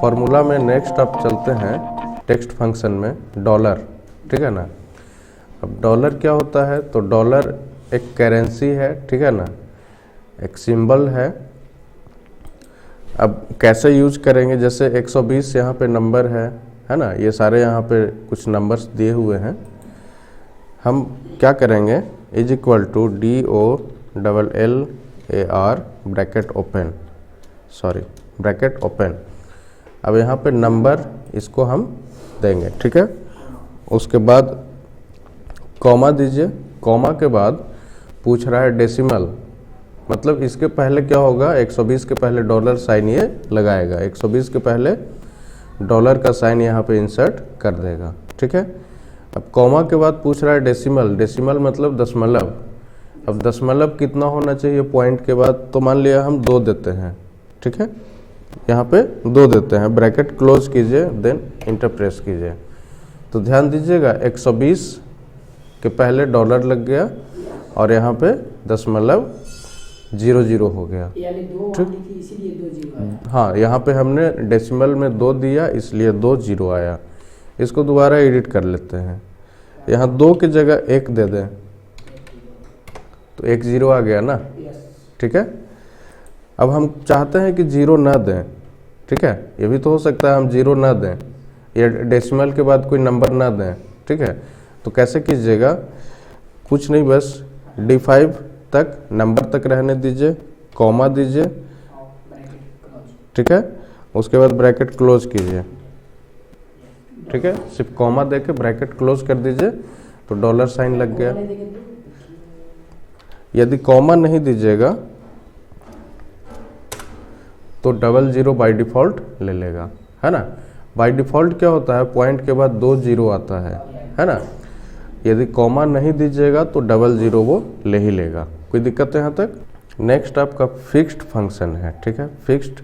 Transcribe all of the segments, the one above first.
Formula में next अब चलते हैं टेक्स्ट फंक्शन में डॉलर, ठीक है ना। अब डॉलर क्या होता है, तो डॉलर एक करेंसी है, ठीक है ना, एक सिंबल है। अब कैसे यूज करेंगे, जैसे 120 यहाँ पे नंबर है ना, ये सारे यहाँ पे कुछ नंबर्स दिए हुए हैं। हम क्या करेंगे, is equal to DOLLAR bracket open, bracket open. अब यहाँ पे नंबर इसको हम देंगे, ठीक है। उसके बाद कॉमा दीजिए, कॉमा के बाद पूछ रहा है डेसिमल, मतलब इसके पहले क्या होगा, 120 के पहले डॉलर साइन ये लगाएगा, 120 के पहले डॉलर का साइन यहाँ पे इंसर्ट कर देगा, ठीक है। अब कॉमा के बाद पूछ रहा है डेसिमल, डेसिमल मतलब दशमलव। अब दशमलव कितना होना चाहिए पॉइंट के बाद, तो मान लिया हम 2 देते हैं, ठीक है, यहाँ पे 2 देते हैं, ब्रैकेट क्लोज कीजिए, देन इंटर प्रेस कीजिए। तो ध्यान दीजिएगा 120 के पहले डॉलर लग गया और यहाँ पे दशमलव 00 हो गया, ठीक। हाँ, यहाँ पे हमने डेसिमल में 2 दिया इसलिए 2 0 आया। इसको दोबारा एडिट कर लेते हैं, यहाँ 2 की जगह 1 दे दें तो 1 0 आ गया ना, ठीक है। अब हम चाहते हैं कि 0 ना दें, ठीक है, ये भी तो हो सकता है हम 0 ना दें या डेसिमल के बाद कोई नंबर ना दें, ठीक है। तो कैसे कीजिएगा, कुछ नहीं, बस D5 तक नंबर तक रहने दीजिए, कॉमा दीजिए, ठीक है, उसके बाद ब्रैकेट क्लोज कीजिए, ठीक है, सिर्फ कॉमा देके ब्रैकेट क्लोज कर दीजिए तो डॉलर साइन लग गया। यदि कॉमा नहीं दीजिएगा तो 00 बाय डिफ़ॉल्ट ले लेगा, है ना। बाय डिफ़ॉल्ट क्या होता है, पॉइंट के बाद 2 0 आता है ना। यदि कॉमा नहीं दीजिएगा तो 00 वो ले ही लेगा। कोई दिक्कत है यहाँ तक। नेक्स्ट आपका फिक्स्ड फंक्शन है, ठीक है, फिक्स्ड,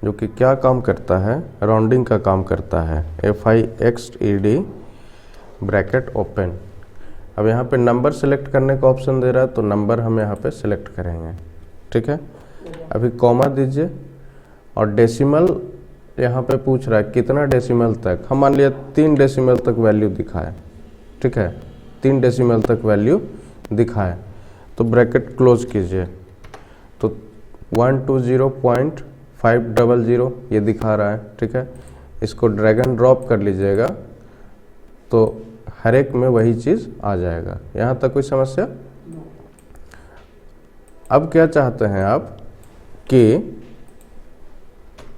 जो कि क्या काम करता है, राउंडिंग का काम करता है, FIXED ब्रैकेट ओपन। अब यहाँ पे नंबर सेलेक्ट करने का ऑप्शन दे रहा है तो नंबर हम यहाँ पे सेलेक्ट करेंगे, ठीक है। अभी कॉमा दीजिए और डेसिमल यहाँ पे पूछ रहा है कितना डेसिमल तक, हम मान लिया 3 डेसिमल तक वैल्यू दिखाए, ठीक है, 3 डेसिमल तक वैल्यू दिखाए तो ब्रैकेट क्लोज कीजिए। तो 120.500 ये दिखा रहा है, ठीक है। इसको ड्रैग एंड ड्रॉप कर लीजिएगा तो हर एक में वही चीज़ आ जाएगा। यहाँ तक कोई समस्या। अब क्या चाहते हैं आप कि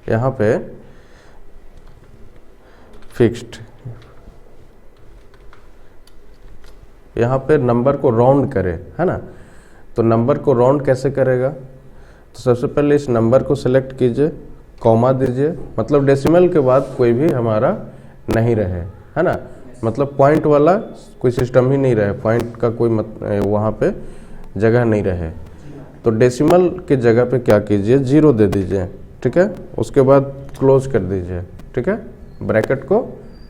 यहाँ पे फिक्स्ड, यहाँ पे नंबर को राउंड करे, है ना। तो नंबर को राउंड कैसे करेगा, तो सबसे पहले इस नंबर को सिलेक्ट कीजिए, कॉमा दीजिए, मतलब डेसिमल के बाद कोई भी हमारा नहीं रहे, है ना, मतलब पॉइंट वाला कोई सिस्टम ही नहीं रहे, पॉइंट का कोई वहाँ पे जगह नहीं रहे। तो डेसिमल के जगह पे क्या कीजिए, 0 दे दीजिए, ठीक है, उसके बाद क्लोज कर दीजिए, ठीक है, ब्रैकेट को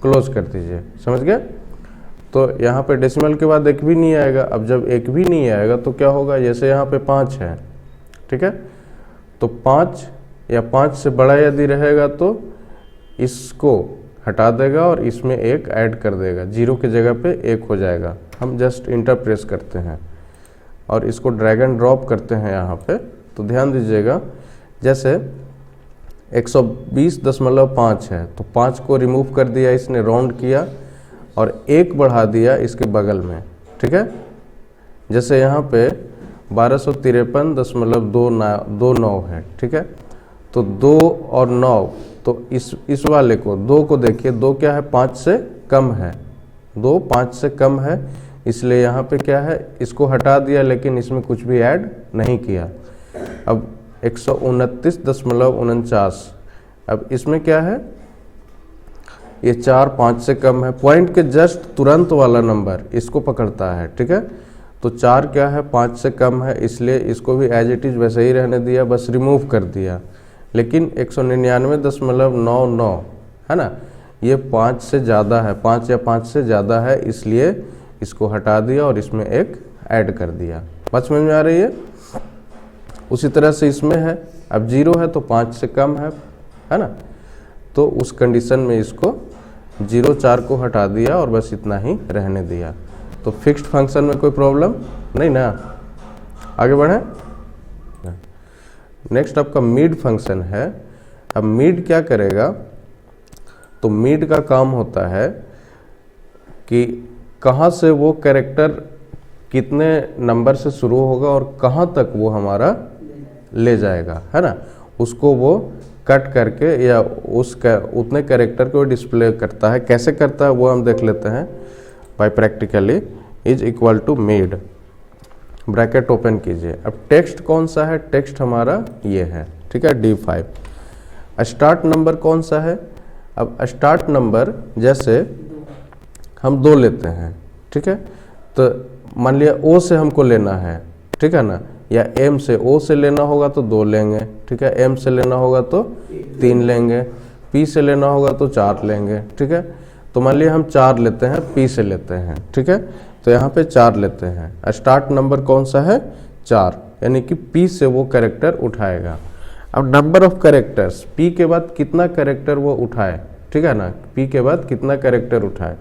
क्लोज कर दीजिए, समझ गए। तो यहाँ पे डेसिमल के बाद 1 भी नहीं आएगा। अब जब 1 भी नहीं आएगा तो क्या होगा, जैसे यहाँ पे 5 है, ठीक है, तो 5 या 5 से बड़ा यदि रहेगा तो इसको हटा देगा और इसमें 1 ऐड कर देगा, 0 की जगह पे 1 हो जाएगा। हम जस्ट इंटर प्रेस करते हैं और इसको ड्रैग एंड ड्रॉप करते हैं यहाँ पे। तो ध्यान दीजिएगा, जैसे 120.5 है तो 5 को रिमूव कर दिया इसने, राउंड किया और 1 बढ़ा दिया इसके बगल में, ठीक है। जैसे यहाँ पे 1253.29 है, ठीक है, तो 2 और 9, तो इस वाले को 2 को देखिए, 2 क्या है, 5 से कम है, 2 5 से कम है, इसलिए यहाँ पे क्या है, इसको हटा दिया लेकिन इसमें कुछ भी ऐड नहीं किया। अब 129.49, अब इसमें क्या है, ये 4 5 से कम है, पॉइंट के जस्ट तुरंत वाला नंबर इसको पकड़ता है, ठीक है। तो 4 क्या है, 5 से कम है, इसलिए इसको भी एज इट इज़ वैसे ही रहने दिया, बस रिमूव कर दिया। लेकिन 199.99 है ना, ये 5 से ज़्यादा है, 5 या 5 से ज़्यादा है, इसलिए इसको हटा दिया और इसमें 1 ऐड कर दिया। बात समझ में आ रही है। उसी तरह से इसमें है, अब 0 है तो 5 से कम है ना, तो उस कंडीशन में इसको 0 4 को हटा दिया और बस इतना ही रहने दिया। तो फिक्स्ड फंक्शन में कोई प्रॉब्लम नहीं ना। आगे बढ़े। नेक्स्ट आपका मिड फंक्शन है। अब मिड क्या करेगा, तो मिड का काम होता है कि कहाँ से वो कैरेक्टर कितने नंबर से शुरू होगा और कहाँ तक वो हमारा ले जाएगा, है ना, उसको वो कट करके या उतने कैरेक्टर को डिस्प्ले करता है। कैसे करता है वो हम देख लेते हैं by practically. Is equal to mid, bracket open कीजिए। अब टेक्स्ट कौन सा है, टेक्स्ट हमारा ये है, ठीक है, D5। स्टार्ट नंबर कौन सा है, अब स्टार्ट नंबर जैसे हम 2 लेते हैं, ठीक है, तो मान लिया O से हमको लेना है, ठीक है ना, या M से, O से लेना होगा तो 2 लेंगे, ठीक है, M से लेना होगा तो 3 लेंगे, P से लेना होगा तो 4 लेंगे, ठीक है। तो मान लिया हम 4 लेते हैं, P से लेते हैं, ठीक है, तो यहाँ पे 4 लेते हैं। स्टार्ट नंबर कौन सा है, 4, यानी कि P से वो कैरेक्टर उठाएगा। अब नंबर ऑफ कैरेक्टर्स, P के बाद कितना कैरेक्टर वो उठाए, ठीक है ना, P के बाद कितना कैरेक्टर उठाए।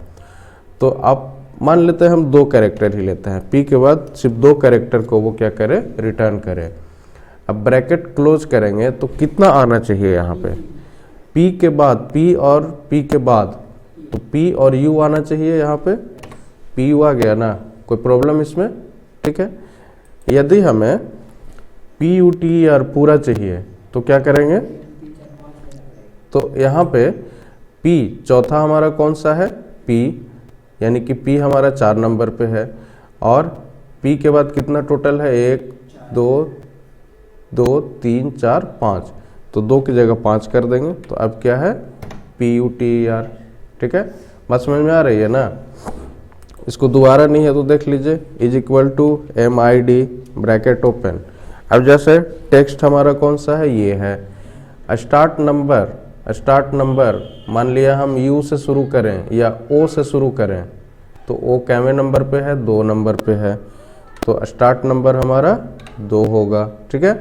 तो आप मान लेते हैं हम 2 कैरेक्टर ही लेते हैं, P के बाद सिर्फ 2 कैरेक्टर को वो क्या करे, रिटर्न करे। अब ब्रैकेट क्लोज करेंगे तो कितना आना चाहिए यहाँ पे, P के बाद, P और P के बाद, तो P और U आना चाहिए यहाँ पे। PU आ गया ना, कोई प्रॉब्लम इसमें, ठीक है। यदि हमें PUTER पूरा चाहिए तो क्या करेंगे, तो यहाँ पे P चौथा हमारा कौन सा है, P, यानी कि P हमारा 4 नंबर पे है, और P के बाद कितना टोटल है, 1 2 2 3 4 5, तो 2 की जगह 5 कर देंगे। तो अब क्या है, PUTER, ठीक है, बात समझ में आ रही है ना। इसको दोबारा नहीं है तो देख लीजिए। Is equal to MID bracket open. अब जैसे टेक्स्ट हमारा कौन सा है, ये है। स्टार्ट नंबर, स्टार्ट नंबर मान लिया हम U से शुरू करें या O से शुरू करें, तो O कैवे नंबर पे है, 2 नंबर पे है, तो स्टार्ट नंबर हमारा 2 होगा, ठीक है।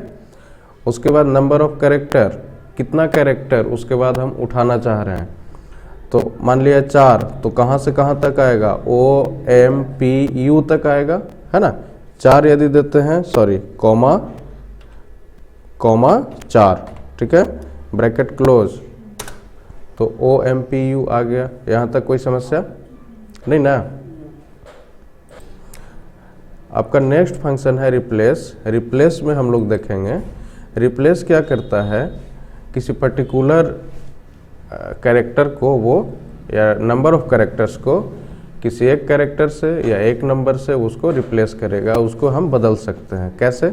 उसके बाद नंबर ऑफ कैरेक्टर, कितना कैरेक्टर उसके बाद हम उठाना चाह रहे हैं, तो मान लिया 4, तो कहाँ से कहाँ तक आएगा, OMPU तक आएगा, है ना। 4 यदि देते हैं, सॉरी कॉमा 4, ठीक है, ब्रैकेट क्लोज, तो OMPU आ गया। यहाँ तक कोई समस्या नहीं ना। आपका नेक्स्ट फंक्शन है रिप्लेस। रिप्लेस में हम लोग देखेंगे, रिप्लेस क्या करता है, किसी पर्टिकुलर कैरेक्टर को वो, या नंबर ऑफ कैरेक्टर्स को किसी एक कैरेक्टर से या एक नंबर से उसको रिप्लेस करेगा, उसको हम बदल सकते हैं। कैसे,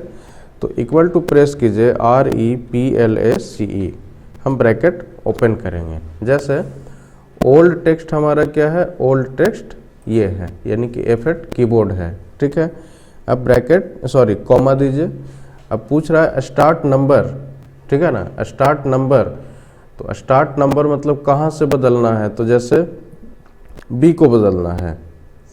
तो इक्वल टू प्रेस कीजिए REPLACE, हम ब्रैकेट ओपन करेंगे। जैसे ओल्ड टेक्स्ट हमारा क्या है, ओल्ड टेक्स्ट ये है, यानी कि F8 कीबोर्ड है, ठीक है। अब ब्रैकेट सॉरी कॉमा दीजिए। अब पूछ रहा है स्टार्ट नंबर, ठीक है ना, स्टार्ट नंबर, तो स्टार्ट नंबर मतलब कहाँ से बदलना है, तो जैसे B को बदलना है,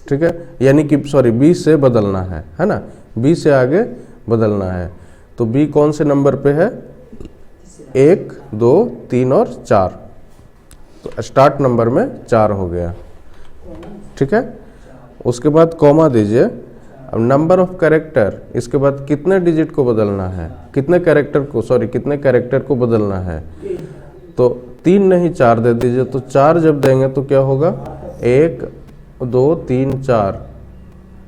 ठीक है, यानी कि सॉरी B से बदलना है ना, B से आगे बदलना है। तो B कौन से नंबर पे है, 1 2 3 और 4, तो स्टार्ट नंबर में 4 हो गया, ठीक है। उसके बाद कॉमा दीजिए। अब नंबर ऑफ कैरेक्टर, इसके बाद कितने डिजिट को बदलना है, कितने कैरेक्टर को, सॉरी कितने कैरेक्टर को बदलना है, तो 3 नहीं 4 दे दीजिए। तो 4 जब देंगे तो क्या होगा, 1 2 3 4,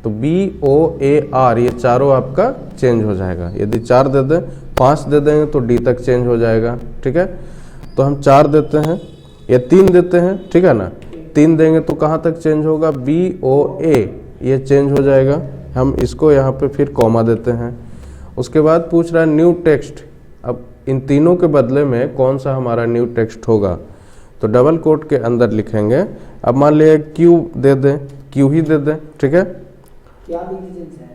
तो BOAR ये चारों आपका चेंज हो जाएगा। यदि 4 दे दें, 5 दे देंगे तो D तक चेंज हो जाएगा, ठीक है। तो हम 4 देते हैं या 3 देते हैं, ठीक है ना, 3 देंगे तो कहाँ तक चेंज होगा, BOA ये चेंज हो जाएगा। हम इसको यहाँ पे फिर कॉमा देते हैं। उसके बाद पूछ रहा है न्यू टेक्स्ट। अब इन तीनों के बदले में कौन सा हमारा न्यू टेक्स्ट होगा, तो डबल कोट के अंदर लिखेंगे। अब मान लिया Q दे दें, Q ही दे दें, ठीक है। क्या डिफरेंस है,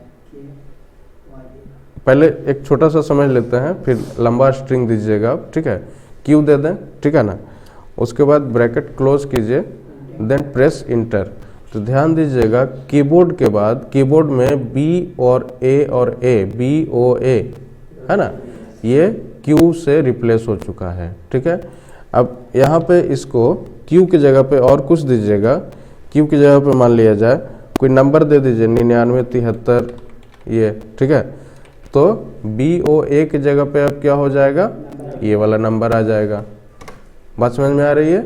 पहले एक छोटा सा समझ लेते हैं, फिर लंबा स्ट्रिंग दीजिएगा आप, ठीक है। Q दे दें, ठीक है ना। उसके बाद ब्रैकेट क्लोज कीजिए, देन प्रेस इंटर। तो ध्यान दीजिएगा कीबोर्ड के बाद, कीबोर्ड में B और A BOA है ना, ये Q से रिप्लेस हो चुका है, ठीक है। अब यहाँ पे इसको Q की जगह पे और कुछ दीजिएगा। Q की जगह पे मान लिया जाए कोई नंबर दे दीजिए 9973 ये, ठीक है। तो BOA की जगह पे अब क्या हो जाएगा, ये वाला नंबर आ जाएगा। बात समझ में आ रही है?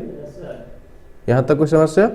यहाँ तक कोई समस्या?